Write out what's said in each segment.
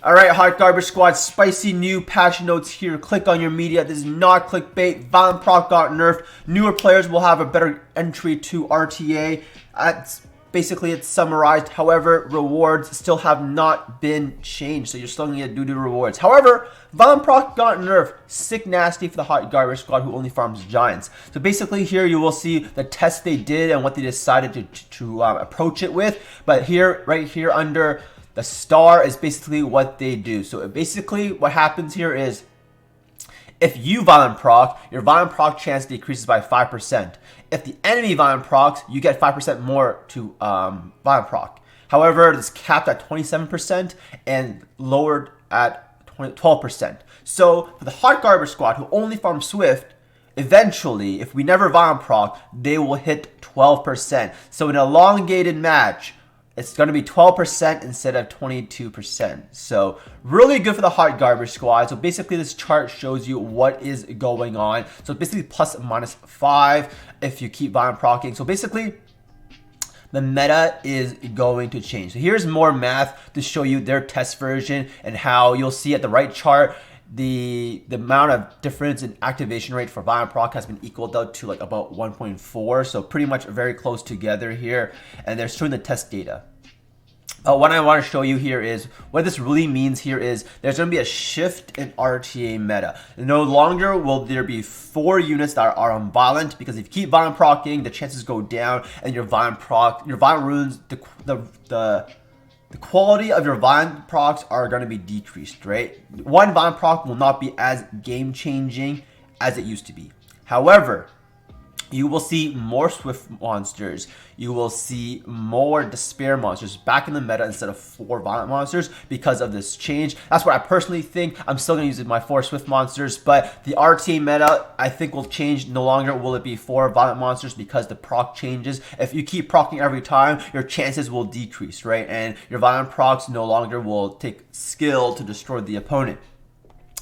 Alright, Hot Garbage Squad, spicy new patch notes here. Click on your media. This is not clickbait. Violent proc got nerfed. Newer players will have a better entry to RTA. Basically, it's summarized. However, rewards still have not been changed, so you're still going to get doo-doo rewards. However, Violent proc got nerfed. Sick nasty for the Hot Garbage Squad who only farms giants. So basically here you will see the test they did and what they decided to approach it with. But here, right here under the star is basically what they do. So basically what happens here is if you violent proc, your violent proc chance decreases by 5%. If the enemy violent procs, you get 5% more to violent proc. However, it's capped at 27% and lowered at 12%. So for the Hot Garbage Squad who only farm Swift, eventually, if we never violent proc, they will hit 12%. So in an elongated match, it's going to be 12% instead of 22%. So really good for the Hot Garbage Squad. So basically this chart shows you what is going on. So basically plus minus 5 if you keep violent procking. So basically the meta is going to change. So here's more math to show you their test version and how you'll see at the right chart the amount of difference in activation rate for violent proc has been equaled out to like about 1.4, so pretty much very close together here, and they're showing the test data. What I want to show you here is what this really means here is there's going to be a shift in RTA meta. No longer will there be 4 units that are on violent, because if you keep violent procking, the chances go down, and your violent runes, the quality of your violent procs are going to be decreased, right? One violent proc will not be as game-changing as it used to be. However, you will see more Swift monsters. You will see more Despair monsters back in the meta instead of 4 violent monsters because of this change. That's what I personally think. I'm still going to use my 4 Swift monsters, but the RTA meta I think will change. No longer will it be 4 violent monsters because the proc changes. If you keep procking every time, your chances will decrease, right? And your violent procs no longer will take skill to destroy the opponent.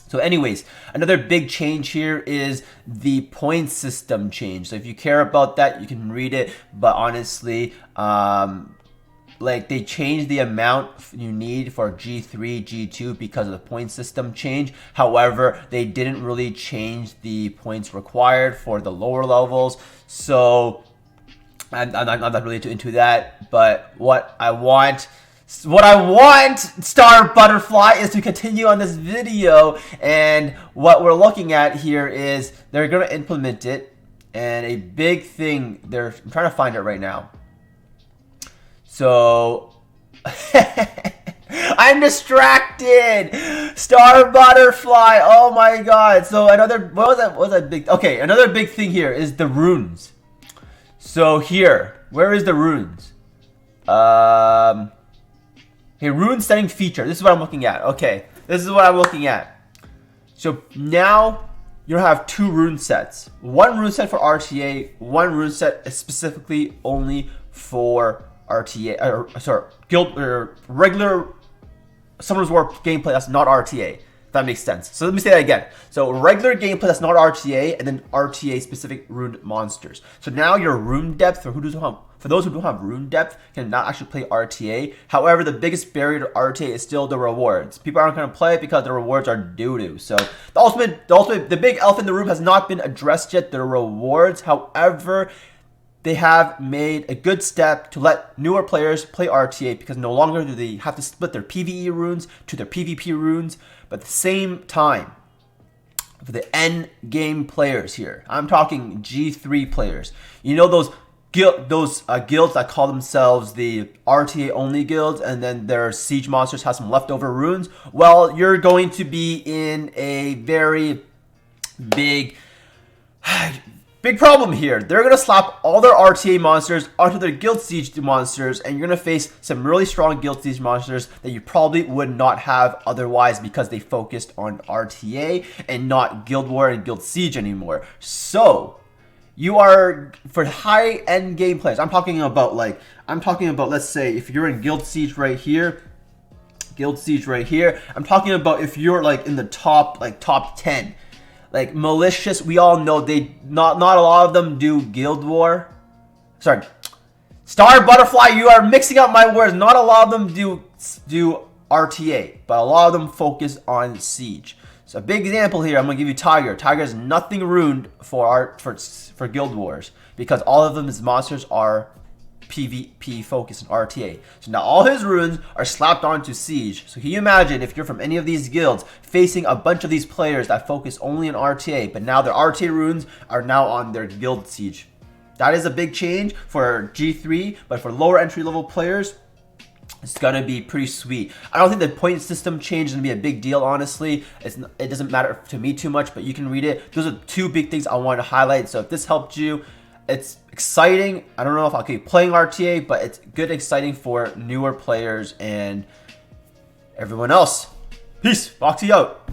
So anyways, another big change here is the point system change. So if you care about that, you can read it. But honestly, like they changed the amount you need for G3, G2 because of the point system change. However, they didn't really change the points required for the lower levels. So I'm not really into that. But what I want, Star Butterfly, is to continue on this video, and what we're looking at here is they're going to implement it, and a big thing, I'm trying to find it right now. So, I'm distracted! Star Butterfly, oh my god. So what was that big, okay, another big thing here is the runes. So here, where is the runes? Okay, rune setting feature. This is what I'm looking at. Okay, this is what I'm looking at. So now you have 2 rune sets. One rune set for RTA, one rune set is specifically only for RTA, guild or regular Summoner's War gameplay that's not RTA. If that makes sense. So let me say that again. So regular gameplay that's not RTA, and then RTA specific rune monsters. So now your rune depth for those who don't have rune depth can not actually play RTA. However, the biggest barrier to RTA is still the rewards. People aren't going to play it because the rewards are doo-doo. So the big elephant in the room has not been addressed yet, the rewards. However, they have made a good step to let newer players play RTA, because no longer do they have to split their PvE runes to their PvP runes. But at the same time, for the end game players here, I'm talking G3 players. You know those guilds that call themselves the RTA only guilds, and then their siege monsters have some leftover runes? Well, you're going to be in a very big problem here. They're going to slap all their RTA monsters onto their guild siege monsters, and you're going to face some really strong guild siege monsters that you probably would not have otherwise, because they focused on RTA and not guild war and guild siege anymore. So you are, for high end game players, I'm talking about, let's say if you're in guild siege right here, I'm talking about if you're like in the top 10. Like malicious, we all know not a lot of them do guild war. Sorry, Star Butterfly, you are mixing up my words. Not a lot of them do RTA, but a lot of them focus on Siege. So a big example here, I'm gonna give you Tiger. Tiger has nothing ruined for Guild Wars because all of them, his monsters are PvP focused and RTA. So now all his runes are slapped onto Siege. So can you imagine if you're from any of these guilds facing a bunch of these players that focus only on RTA, but now their RTA runes are now on their guild Siege? That is a big change for G3, but for lower entry level players, it's gonna be pretty sweet. I don't think the point system change is gonna be a big deal, honestly. It doesn't matter to me too much, but you can read it. Those are two big things I wanted to highlight. So if this helped you, it's exciting. I don't know if I'll keep playing RTA, but it's good, exciting for newer players and everyone else. Peace. Foxy out.